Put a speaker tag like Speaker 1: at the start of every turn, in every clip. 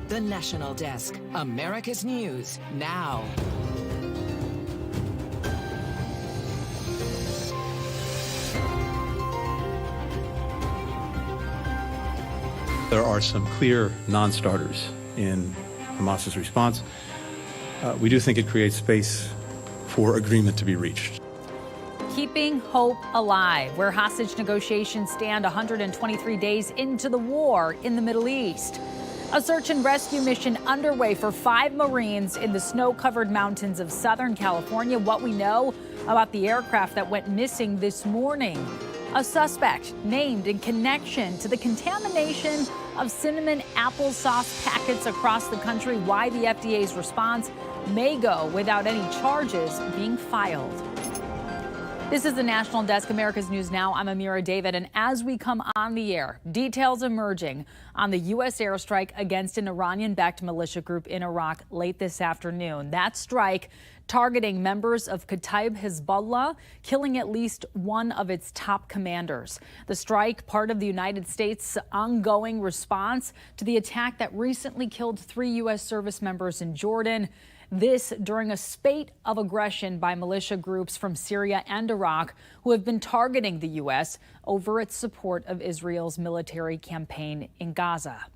Speaker 1: The National Desk, America's News, now.
Speaker 2: There are some clear non-starters in Hamas's response. We do think it creates space for agreement to be reached.
Speaker 3: Keeping hope alive, where hostage negotiations stand 123 days into the war in the Middle East. A search and rescue mission underway for 5 Marines in the snow-covered mountains of Southern California. What we know about the aircraft that went missing this morning. A suspect named in connection to the contamination of cinnamon applesauce packets across the country. Why the FDA's response may go without any charges being filed. This is the National Desk, America's News Now. I'm Amira David, and as we come on the air, details emerging on the U.S. airstrike against an Iranian-backed militia group in Iraq late this afternoon. That strike targeting members of Kataib Hezbollah, killing at least one of its top commanders. The strike, part of the United States' ongoing response to the attack that recently killed 3 U.S. service members in Jordan. This during a spate of aggression by militia groups from Syria and Iraq who have been targeting the U.S. over its support of Israel's military campaign in Gaza.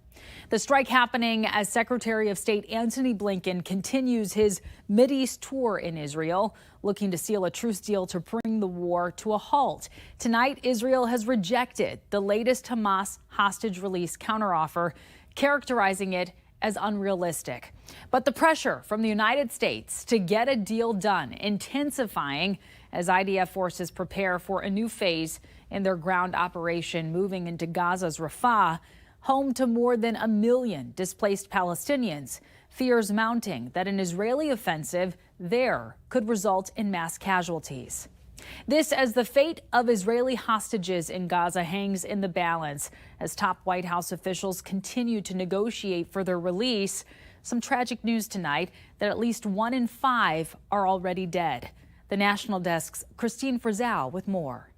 Speaker 3: The strike happening as Secretary of State Antony Blinken continues his Mideast tour in Israel, looking to seal a truce deal to bring the war to a halt. Tonight, Israel has rejected the latest Hamas hostage release counteroffer, characterizing it as unrealistic. But the pressure from the United States to get a deal done intensifying as IDF forces prepare for a new phase in their ground operation moving into Gaza's Rafah, home to more than 1 million displaced Palestinians. Fears mounting that an Israeli offensive there could result in mass casualties. This as the fate of Israeli hostages in Gaza hangs in the balance as top White House officials continue to negotiate for their release. Some tragic news tonight that at least 1 in 5 are already dead. The National Desk's Christine Frizzell with more.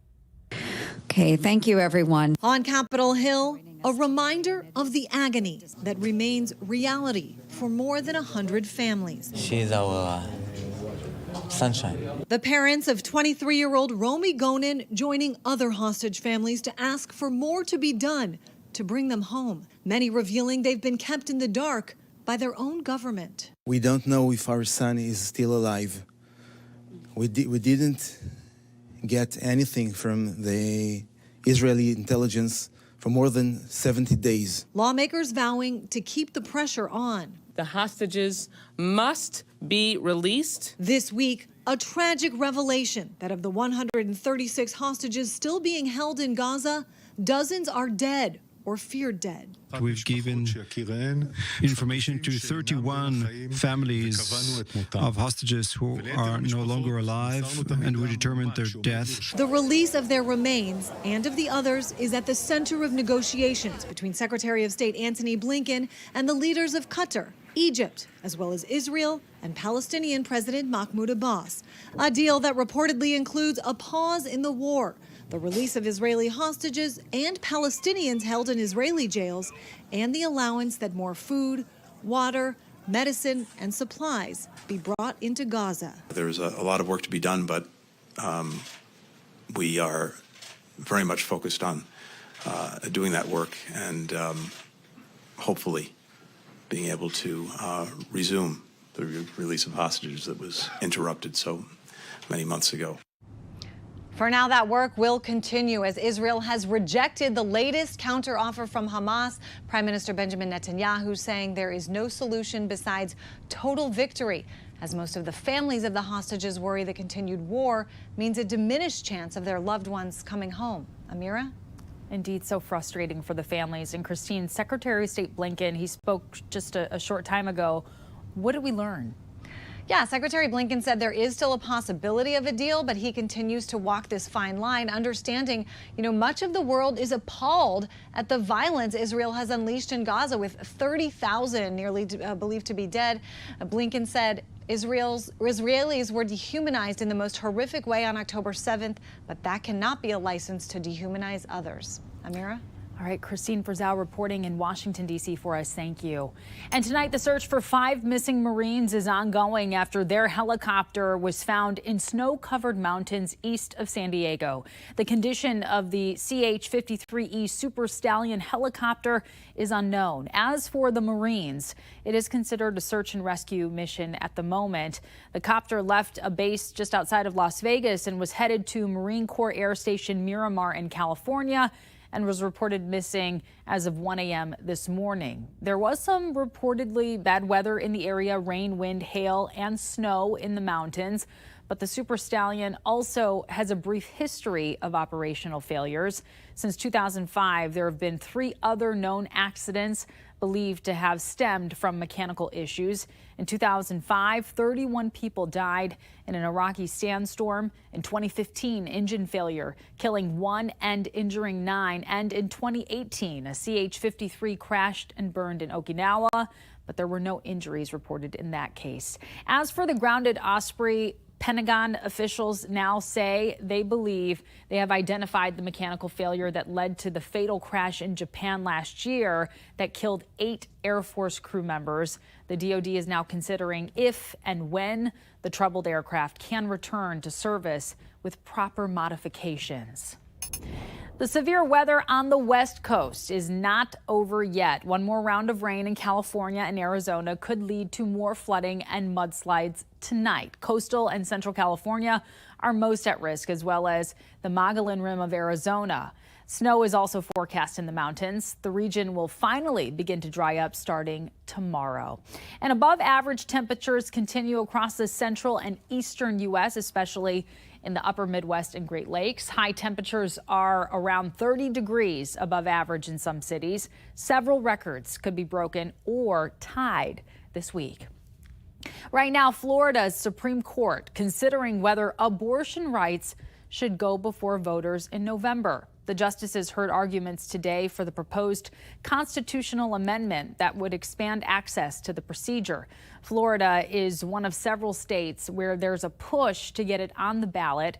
Speaker 4: Okay, thank you, everyone.
Speaker 5: On Capitol Hill, a reminder of the agony that remains reality for more than 100 families.
Speaker 6: She's our sunshine.
Speaker 5: The parents of 23-year-old Romy Gonen joining other hostage families to ask for more to be done to bring them home. Many revealing they've been kept in the dark by their own government.
Speaker 7: We don't know if our son is still alive. We didn't get anything from the Israeli intelligence for more than 70 days.
Speaker 5: Lawmakers vowing to keep the pressure on.
Speaker 8: The hostages must be released.
Speaker 5: This week, a tragic revelation that of the 136 hostages still being held in Gaza, dozens are dead or feared dead.
Speaker 9: We've given information to 31 families of hostages who are no longer alive, and we determined their death.
Speaker 5: The release of their remains and of the others is at the center of negotiations between Secretary of State Antony Blinken and the leaders of Qatar, Egypt, as well as Israel and Palestinian President Mahmoud Abbas. A deal that reportedly includes a pause in the war, the release of Israeli hostages and Palestinians held in Israeli jails, and the allowance that more food, water, medicine, and supplies be brought into Gaza.
Speaker 10: There's a lot of work to be done, but we are very much focused on doing that work and hopefully being able to resume the release of hostages that was interrupted so many months ago.
Speaker 5: For now, that work will continue as Israel has rejected the latest counteroffer from Hamas. Prime Minister Benjamin Netanyahu saying there is no solution besides total victory, as most of the families of the hostages worry the continued war means a diminished chance of their loved ones coming home. Amira?
Speaker 3: Indeed, so frustrating for the families. And Christine, Secretary of State Blinken, he spoke just a short time ago. What did we learn?
Speaker 5: Yeah, Secretary Blinken said there is still a possibility of a deal, but he continues to walk this fine line, understanding, much of the world is appalled at the violence Israel has unleashed in Gaza, with 30,000 nearly believed to be dead. Blinken said Israelis were dehumanized in the most horrific way on October 7th, but that cannot be a license to dehumanize others. Amira?
Speaker 3: All right, Christine Frizzell reporting in Washington, D.C. for us. Thank you. And tonight, the search for 5 missing Marines is ongoing after their helicopter was found in snow-covered mountains east of San Diego. The condition of the CH-53E Super Stallion helicopter is unknown. As for the Marines, it is considered a search and rescue mission at the moment. The copter left a base just outside of Las Vegas and was headed to Marine Corps Air Station Miramar in California, and was reported missing as of 1 a.m. this morning. There was some reportedly bad weather in the area, rain, wind, hail, and snow in the mountains. But the Super Stallion also has a brief history of operational failures. Since 2005, there have been 3 other known accidents believed to have stemmed from mechanical issues. In 2005, 31 people died in an Iraqi sandstorm. In 2015, engine failure, killing 1 and injuring 9. And in 2018, a CH-53 crashed and burned in Okinawa, but there were no injuries reported in that case. As for the grounded Osprey, Pentagon officials now say they believe they have identified the mechanical failure that led to the fatal crash in Japan last year that killed 8 Air Force crew members. The DoD is now considering if and when the troubled aircraft can return to service with proper modifications. The severe weather on the West Coast is not over yet. One more round of rain in California and Arizona could lead to more flooding and mudslides tonight. Coastal and Central California are most at risk, as well as the Mogollon Rim of Arizona. Snow is also forecast in the mountains. The region will finally begin to dry up starting tomorrow. And above average temperatures continue across the central and eastern U.S., especially in the upper Midwest and Great Lakes. High temperatures are around 30 degrees above average in some cities. Several records could be broken or tied this week. Right now, Florida's Supreme Court considering whether abortion rights should go before voters in November. The justices heard arguments today for the proposed constitutional amendment that would expand access to the procedure. Florida is one of several states where there's a push to get it on the ballot.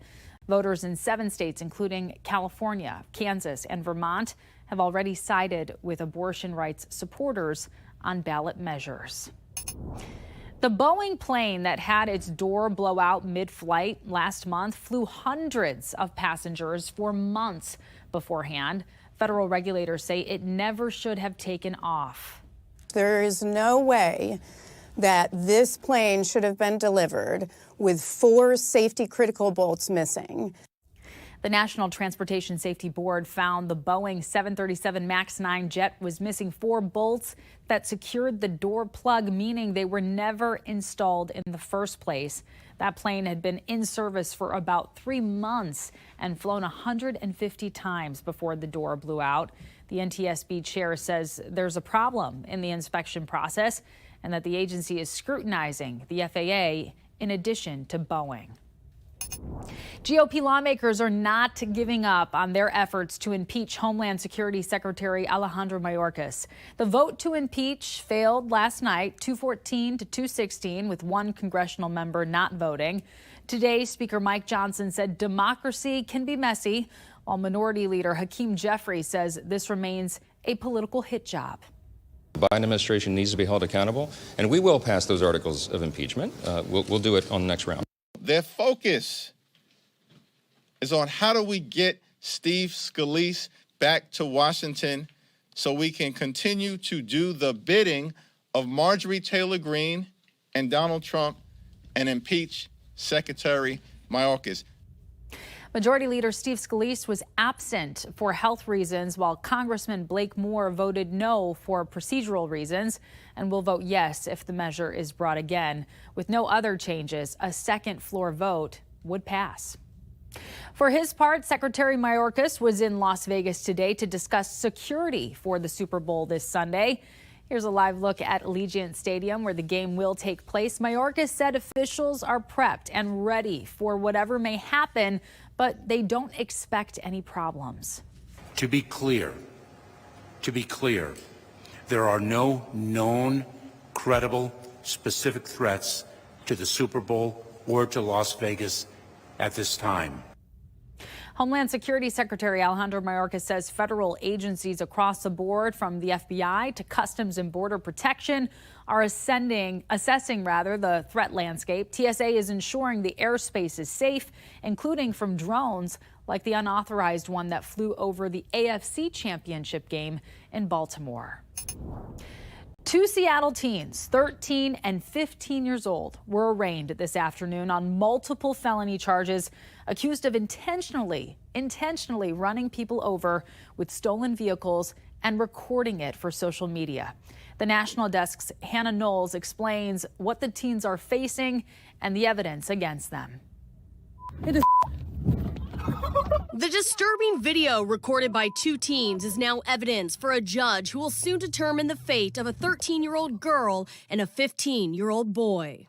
Speaker 3: Voters in 7 states, including California, Kansas, and Vermont, have already sided with abortion rights supporters on ballot measures. The Boeing plane that had its door blow out mid-flight last month flew hundreds of passengers for months beforehand. Federal regulators say it never should have taken off.
Speaker 11: There is no way that this plane should have been delivered with 4 safety-critical bolts missing.
Speaker 3: The National Transportation Safety Board found the Boeing 737 MAX 9 jet was missing 4 bolts that secured the door plug, meaning they were never installed in the first place. That plane had been in service for about 3 months and flown 150 times before the door blew out. The NTSB chair says there's a problem in the inspection process and that the agency is scrutinizing the FAA in addition to Boeing. GOP lawmakers are not giving up on their efforts to impeach Homeland Security Secretary Alejandro Mayorkas. The vote to impeach failed last night, 214 to 216, with 1 congressional member not voting. Today, Speaker Mike Johnson said democracy can be messy, while Minority Leader Hakeem Jeffries says this remains a political hit job.
Speaker 12: The Biden administration needs to be held accountable, and we will pass those articles of impeachment. We'll do it on the next round.
Speaker 13: Their focus is on how do we get Steve Scalise back to Washington so we can continue to do the bidding of Marjorie Taylor Greene and Donald Trump and impeach Secretary Mayorkas.
Speaker 3: Majority Leader Steve Scalise was absent for health reasons, while Congressman Blake Moore voted no for procedural reasons and will vote yes if the measure is brought again. With no other changes, a second floor vote would pass. For his part, Secretary Mayorkas was in Las Vegas today to discuss security for the Super Bowl this Sunday. Here's a live look at Allegiant Stadium, where the game will take place. Mayorkas said officials are prepped and ready for whatever may happen, but they don't expect any problems.
Speaker 14: To be clear, there are no known, credible, specific threats to the Super Bowl or to Las Vegas at this time.
Speaker 3: Homeland Security Secretary Alejandro Mayorkas says federal agencies across the board, from the FBI to Customs and Border Protection, are assessing the threat landscape. TSA is ensuring the airspace is safe, including from drones like the unauthorized one that flew over the AFC Championship game in Baltimore. Two Seattle teens, 13 and 15 years old, were arraigned this afternoon on multiple felony charges, accused of intentionally running people over with stolen vehicles and recording it for social media. The National Desk's Hannah Knowles explains what the teens are facing and the evidence against them.
Speaker 15: The disturbing video recorded by two teens is now evidence for a judge who will soon determine the fate of a 13-year-old girl and a 15-year-old boy.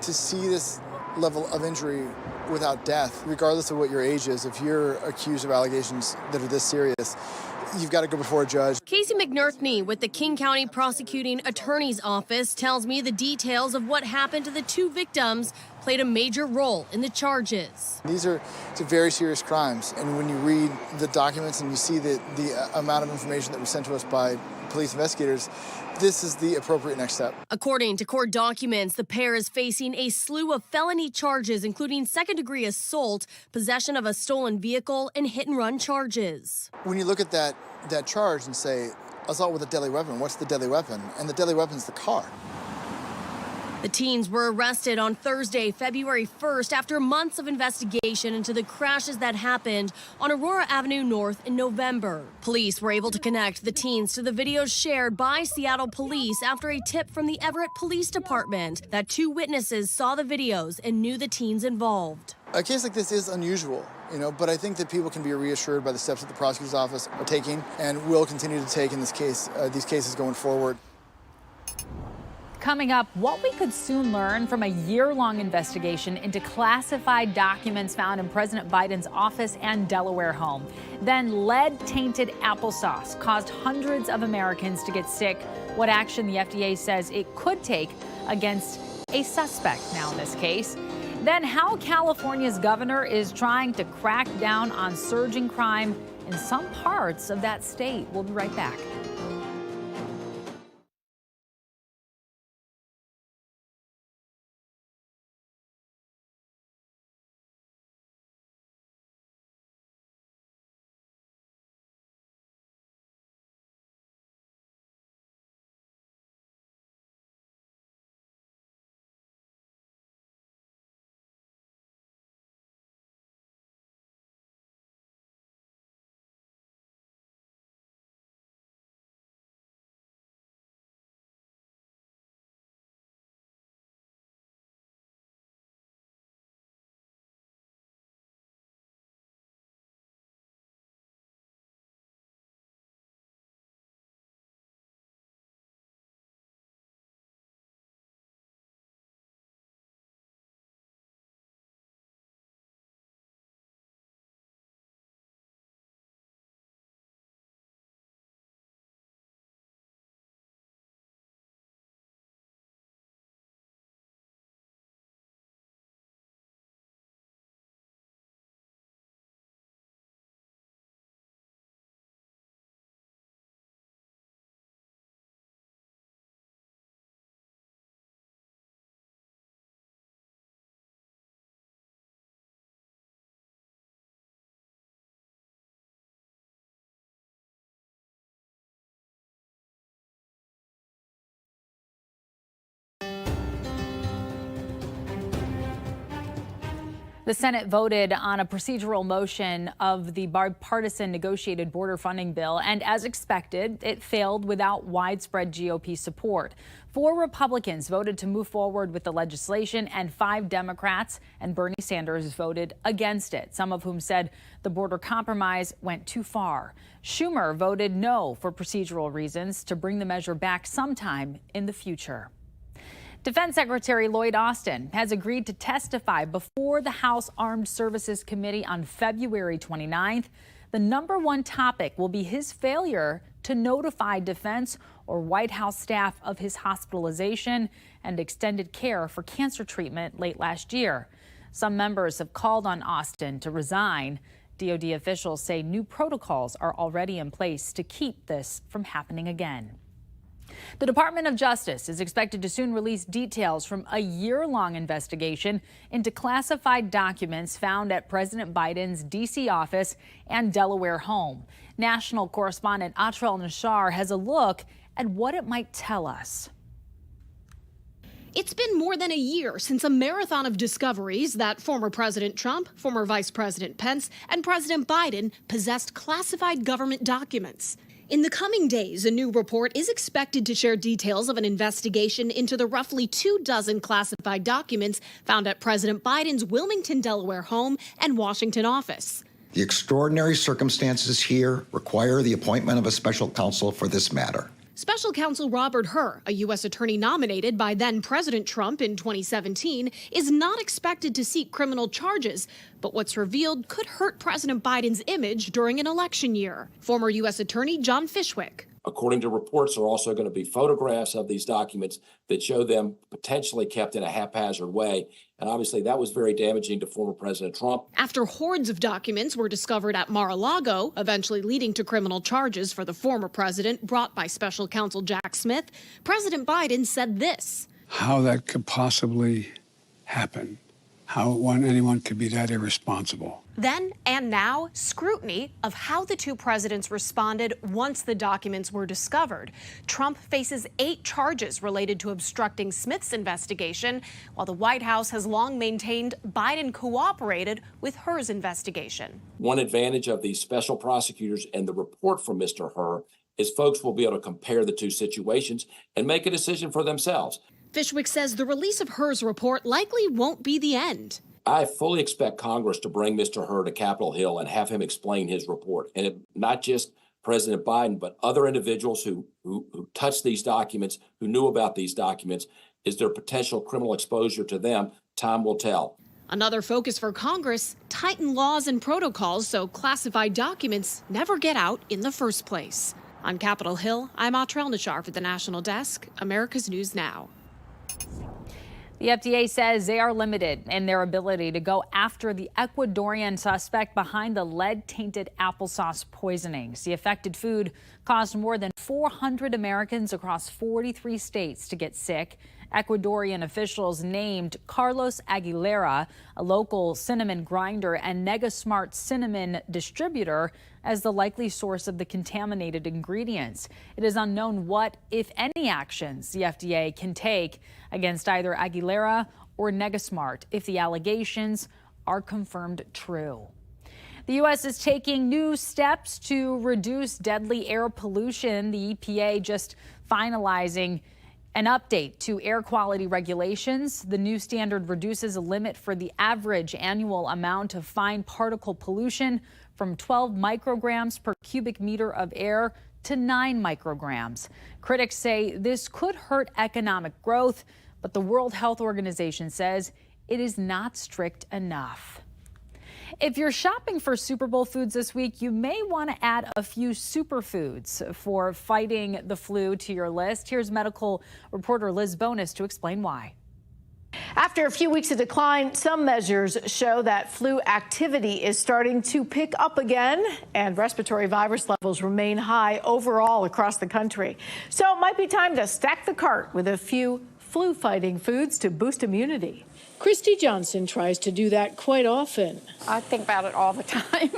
Speaker 16: To see this level of injury without death, regardless of what your age is, if you're accused of allegations that are this serious, you've got to go before a judge.
Speaker 15: Casey McNerthney with the King County Prosecuting Attorney's Office tells me the details of what happened to the two victims played a major role in the charges.
Speaker 16: These are very serious crimes, and when you read the documents and you see the amount of information that was sent to us by police investigators, this is the appropriate next step.
Speaker 15: According to court documents, the pair is facing a slew of felony charges, including second-degree assault, possession of a stolen vehicle, and hit-and-run charges.
Speaker 16: When you look at that charge and say, assault with a deadly weapon, what's the deadly weapon? And the deadly weapon is the car.
Speaker 15: The teens were arrested on Thursday, February 1st, after months of investigation into the crashes that happened on Aurora Avenue North in November. Police were able to connect the teens to the videos shared by Seattle police after a tip from the Everett Police Department that two witnesses saw the videos and knew the teens involved.
Speaker 16: A case like this is unusual, but I think that people can be reassured by the steps that the prosecutor's office are taking and will continue to take in this case, these cases going forward.
Speaker 3: Coming up, what we could soon learn from a year-long investigation into classified documents found in President Biden's office and Delaware home. Then lead-tainted applesauce caused hundreds of Americans to get sick. What action the FDA says it could take against a suspect now in this case. Then how California's governor is trying to crack down on surging crime in some parts of that state. We'll be right back. The Senate voted on a procedural motion of the bipartisan negotiated border funding bill, and as expected, it failed without widespread GOP support. 4 Republicans voted to move forward with the legislation, and 5 Democrats and Bernie Sanders voted against it, some of whom said the border compromise went too far. Schumer voted no for procedural reasons to bring the measure back sometime in the future. Defense Secretary Lloyd Austin has agreed to testify before the House Armed Services Committee on February 29th. The #1 topic will be his failure to notify defense or White House staff of his hospitalization and extended care for cancer treatment late last year. Some members have called on Austin to resign. DoD officials say new protocols are already in place to keep this from happening again. The Department of Justice is expected to soon release details from a year-long investigation into classified documents found at President Biden's D.C. office and Delaware home. National correspondent Atrel Nashar has a look at what it might tell us.
Speaker 17: It's been more than a year since a marathon of discoveries that former President Trump, former Vice President Pence, and President Biden possessed classified government documents. In the coming days, a new report is expected to share details of an investigation into the roughly 24 classified documents found at President Biden's Wilmington, Delaware home and Washington office.
Speaker 18: The extraordinary circumstances here require the appointment of a special counsel for this matter.
Speaker 17: Special counsel Robert Hur, a U.S. attorney nominated by then-President Trump in 2017, is not expected to seek criminal charges, but what's revealed could hurt President Biden's image during an election year. Former U.S. Attorney John Fishwick.
Speaker 19: According to reports, there are also going to be photographs of these documents that show them potentially kept in a haphazard way. And obviously, that was very damaging to former President Trump.
Speaker 17: After hordes of documents were discovered at Mar-a-Lago, eventually leading to criminal charges for the former president brought by special counsel Jack Smith, President Biden said this.
Speaker 20: How that could possibly happen. How anyone could be that irresponsible.
Speaker 17: Then and now, scrutiny of how the two presidents responded once the documents were discovered. Trump faces 8 charges related to obstructing Smith's investigation, while the White House has long maintained Biden cooperated with Hur's investigation.
Speaker 19: One advantage of these special prosecutors and the report from Mr. Hur is folks will be able to compare the two situations and make a decision for themselves.
Speaker 17: Fishwick says the release of Hur's report likely won't be the end.
Speaker 19: I fully expect Congress to bring Mr. Hur to Capitol Hill and have him explain his report. And not just President Biden, but other individuals who touched these documents, who knew about these documents. Is there potential criminal exposure to them? Time will tell.
Speaker 17: Another focus for Congress, tighten laws and protocols so classified documents never get out in the first place. On Capitol Hill, I'm Atrel Nashar for the National Desk, America's News Now.
Speaker 3: The FDA says they are limited in their ability to go after the Ecuadorian suspect behind the lead-tainted applesauce poisonings. The affected food caused more than 400 Americans across 43 states to get sick. Ecuadorian officials named Carlos Aguilera, a local cinnamon grinder and NegaSmart cinnamon distributor, as the likely source of the contaminated ingredients. It is unknown what, if any, actions the FDA can take against either Aguilera or NegaSmart if the allegations are confirmed true. The U.S. is taking new steps to reduce deadly air pollution. The EPA just finalizing an update to air quality regulations. The new standard reduces a limit for the average annual amount of fine particle pollution from 12 micrograms per cubic meter of air to 9 micrograms. Critics say this could hurt economic growth, but the World Health Organization says it is not strict enough. If you're shopping for Super Bowl foods this week, you may want to add a few superfoods for fighting the flu to your list. Here's medical reporter Liz Bonus to explain why.
Speaker 21: After a few weeks of decline, some measures show that flu activity is starting to pick up again, and respiratory virus levels remain high overall across the country. So it might be time to stack the cart with a few flu-fighting foods to boost immunity.
Speaker 22: Christy Johnson tries to do that quite often.
Speaker 23: I think about it all the time.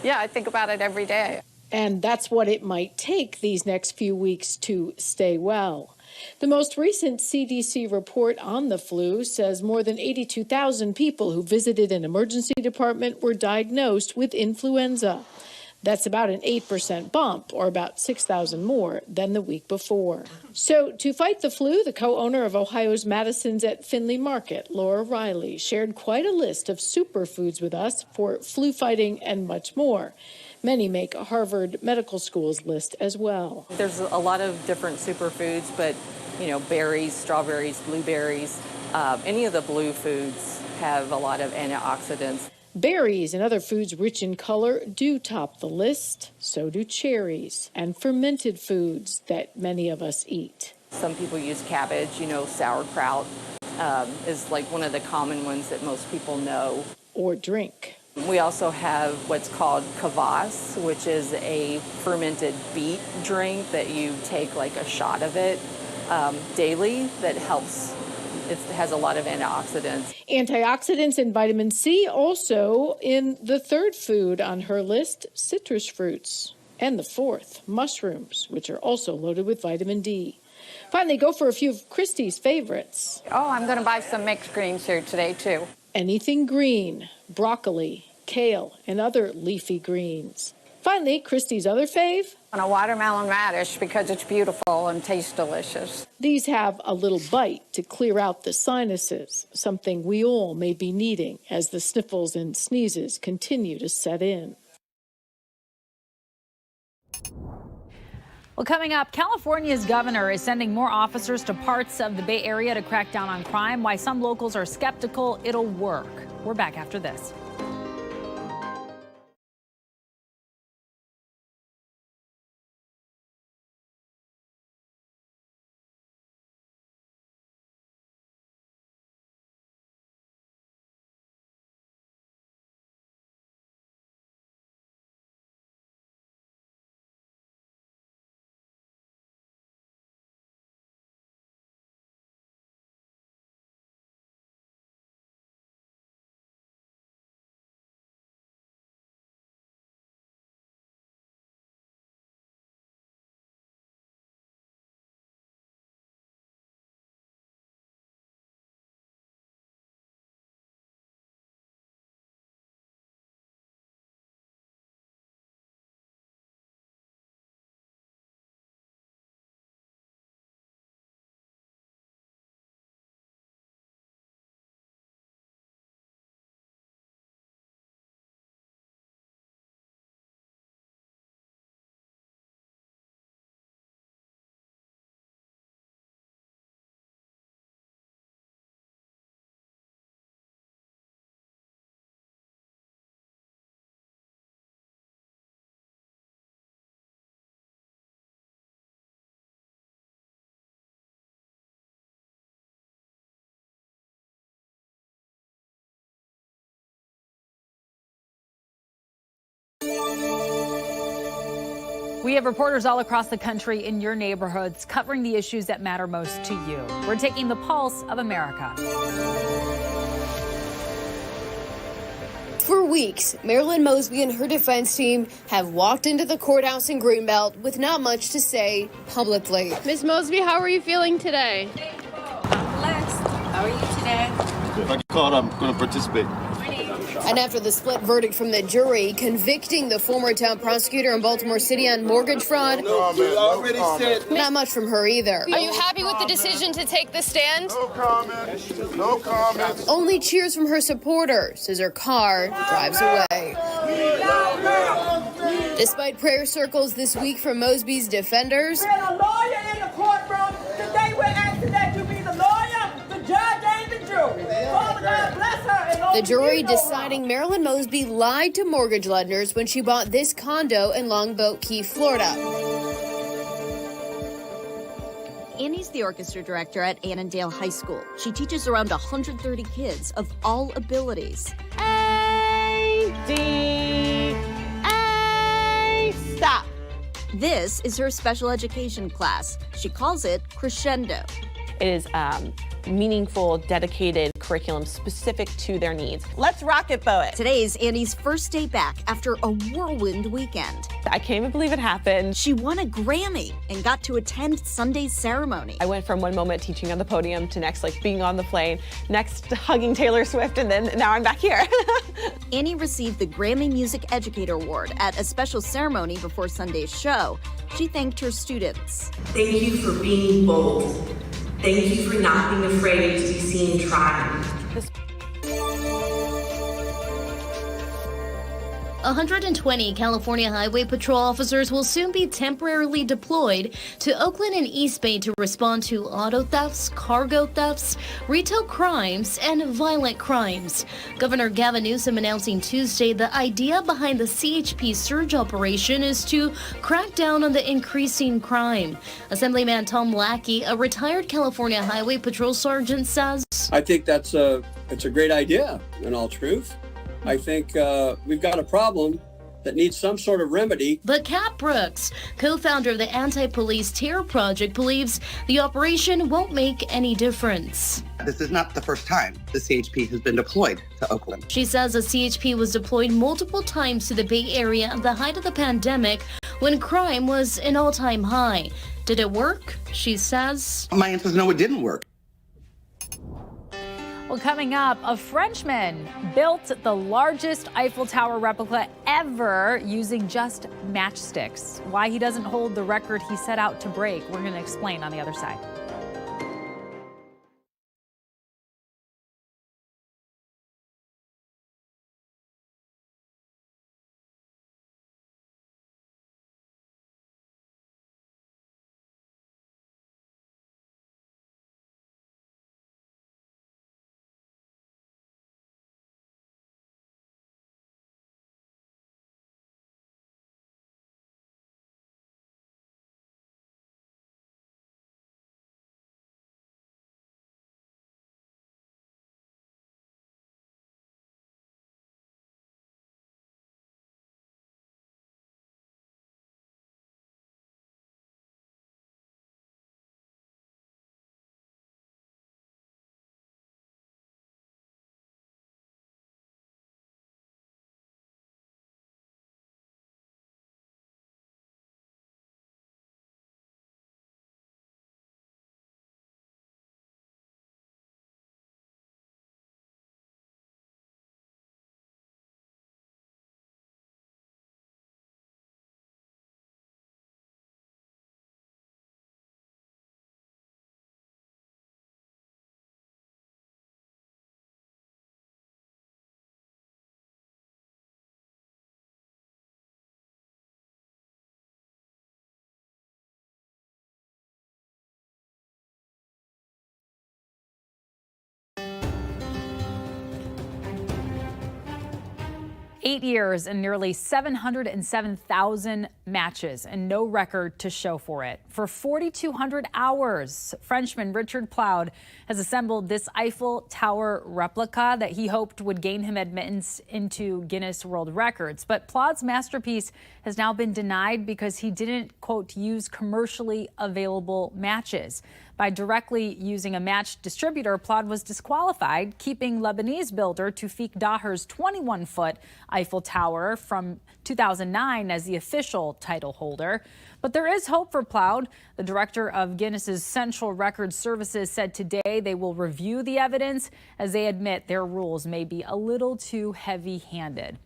Speaker 23: Yeah, I think about it every day.
Speaker 22: And that's what it might take these next few weeks to stay well. The most recent CDC report on the flu says more than 82,000 people who visited an emergency department were diagnosed with influenza. That's about an 8% bump, or about 6,000 more than the week before. So to fight the flu, the co-owner of Ohio's Madison's at Findlay Market, Laura Riley, shared quite a list of superfoods with us for flu fighting and much more. Many make Harvard Medical School's list as well.
Speaker 24: There's a lot of different superfoods, but, berries, strawberries, blueberries, any of the blue foods have a lot of antioxidants.
Speaker 22: Berries and other foods rich in color do top the list. So do cherries and fermented foods that many of us eat.
Speaker 24: Some people use cabbage, sauerkraut is like one of the common ones that most people know.
Speaker 22: Or drink.
Speaker 24: We also have what's called kvass, which is a fermented beet drink that you take like a shot of it daily that helps. It has a lot of antioxidants.
Speaker 22: Antioxidants and vitamin C also in the third food on her list, citrus fruits. And the fourth, mushrooms, which are also loaded with vitamin D. Finally, go for a few of Christy's favorites.
Speaker 23: Oh, I'm going to buy some mixed greens here today, too.
Speaker 22: Anything green, broccoli, kale, and other leafy greens. Finally, Christy's other fave?
Speaker 23: And a watermelon radish because it's beautiful and tastes delicious.
Speaker 22: These have a little bite to clear out the sinuses, something we all may be needing as the sniffles and sneezes continue to set in.
Speaker 3: Well, coming up, California's governor is sending more officers to parts of the Bay Area to crack down on crime. Why some locals are skeptical it'll work. We're back after this. We have reporters all across the country in your neighborhoods covering the issues that matter most to you. We're taking the pulse of America.
Speaker 1: For weeks, Marilyn Mosby and her defense team have walked into the courthouse in Greenbelt with not much to say publicly.
Speaker 2: Ms. Mosby, how are you feeling today?
Speaker 1: Blessed. How are you today?
Speaker 4: If I get caught, I'm going to participate.
Speaker 1: And after the split verdict from the jury convicting the former town prosecutor in Baltimore City on mortgage fraud, not much from her either.
Speaker 2: Are you happy with the decision to take the stand?
Speaker 4: No comment. No comment.
Speaker 1: Only cheers from her supporters as her car drives away. Despite prayer circles this week from Mosby's defenders,
Speaker 6: There's a lawyer in the courtroom. Today we're asking that you be the lawyer, the judge, and the jury. Father God bless her.
Speaker 1: the jury deciding Marilyn Mosby lied to mortgage lenders when she bought this condo in Longboat Key, Florida.
Speaker 25: Annie's the orchestra director at Annandale High School. She teaches around 130 kids of all abilities.
Speaker 2: A, D, A, stop.
Speaker 25: This is her special education class. She calls it Crescendo.
Speaker 26: It is meaningful, dedicated curriculum specific to their needs. Let's rock it, Boet.
Speaker 25: Today is Annie's first day back after a whirlwind weekend.
Speaker 26: I can't even believe it happened.
Speaker 25: She won a Grammy and got to attend Sunday's ceremony.
Speaker 26: I went from one moment teaching on the podium to next, like being on the plane, next hugging Taylor Swift, and then now I'm back here.
Speaker 25: Annie received the Grammy Music Educator Award at a special ceremony before Sunday's show. She thanked her students.
Speaker 27: Thank you for being bold. Thank you for not being afraid to be seen trying.
Speaker 15: 120 California Highway Patrol officers will soon be temporarily deployed to Oakland and East Bay to respond to auto thefts, cargo thefts, retail crimes, and violent crimes. Governor Gavin Newsom announcing Tuesday the idea behind the CHP surge operation is to crack down on the increasing crime. Assemblyman Tom Lackey, a retired California Highway Patrol sergeant, says,
Speaker 28: I think it's a great idea, in all truth.
Speaker 5: I think we've got a problem that needs some sort of remedy.
Speaker 15: But Kat Brooks, co-founder of the Anti-Police Terror Project, believes the operation won't make any difference.
Speaker 7: This is not the first time the CHP has been deployed to Oakland.
Speaker 15: She says the CHP was deployed multiple times to the Bay Area at the height of the pandemic when crime was an all-time high. Did it work? She says.
Speaker 7: My answer is no, it didn't work.
Speaker 3: Well, coming up, a Frenchman built the largest Eiffel Tower replica ever using just matchsticks. Why he doesn't hold the record he set out to break, we're going to explain on the other side. Eight years and nearly 707,000 matches and no record to show for it. For 4,200 hours, Frenchman Richard Ploud has assembled this Eiffel Tower replica that he hoped would gain him admittance into Guinness World Records. But Ploud's masterpiece has now been denied because he didn't, quote, use commercially available matches. By directly using a match distributor, Ploud was disqualified, keeping Lebanese builder Tawfiq Daher's 21-foot Eiffel Tower from 2009 as the official title holder. But there is hope for Ploud. The director of Guinness's Central Records Services said today they will review the evidence as they admit their rules may be a little too heavy-handed.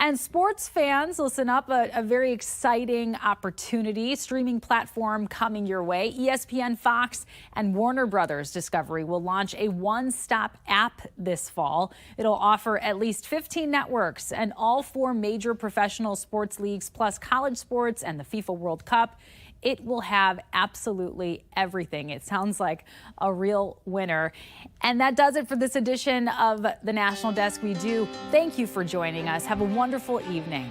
Speaker 3: And sports fans, listen up, a very exciting opportunity. Streaming platform coming your way. ESPN, Fox, and Warner Brothers Discovery will launch a one-stop app this fall. It'll offer at least 15 networks and all 4 major professional sports leagues, plus college sports and the FIFA World Cup. It will have absolutely everything. It sounds like a real winner. And that does it for this edition of the National Desk. We do thank you for joining us. Have a wonderful evening.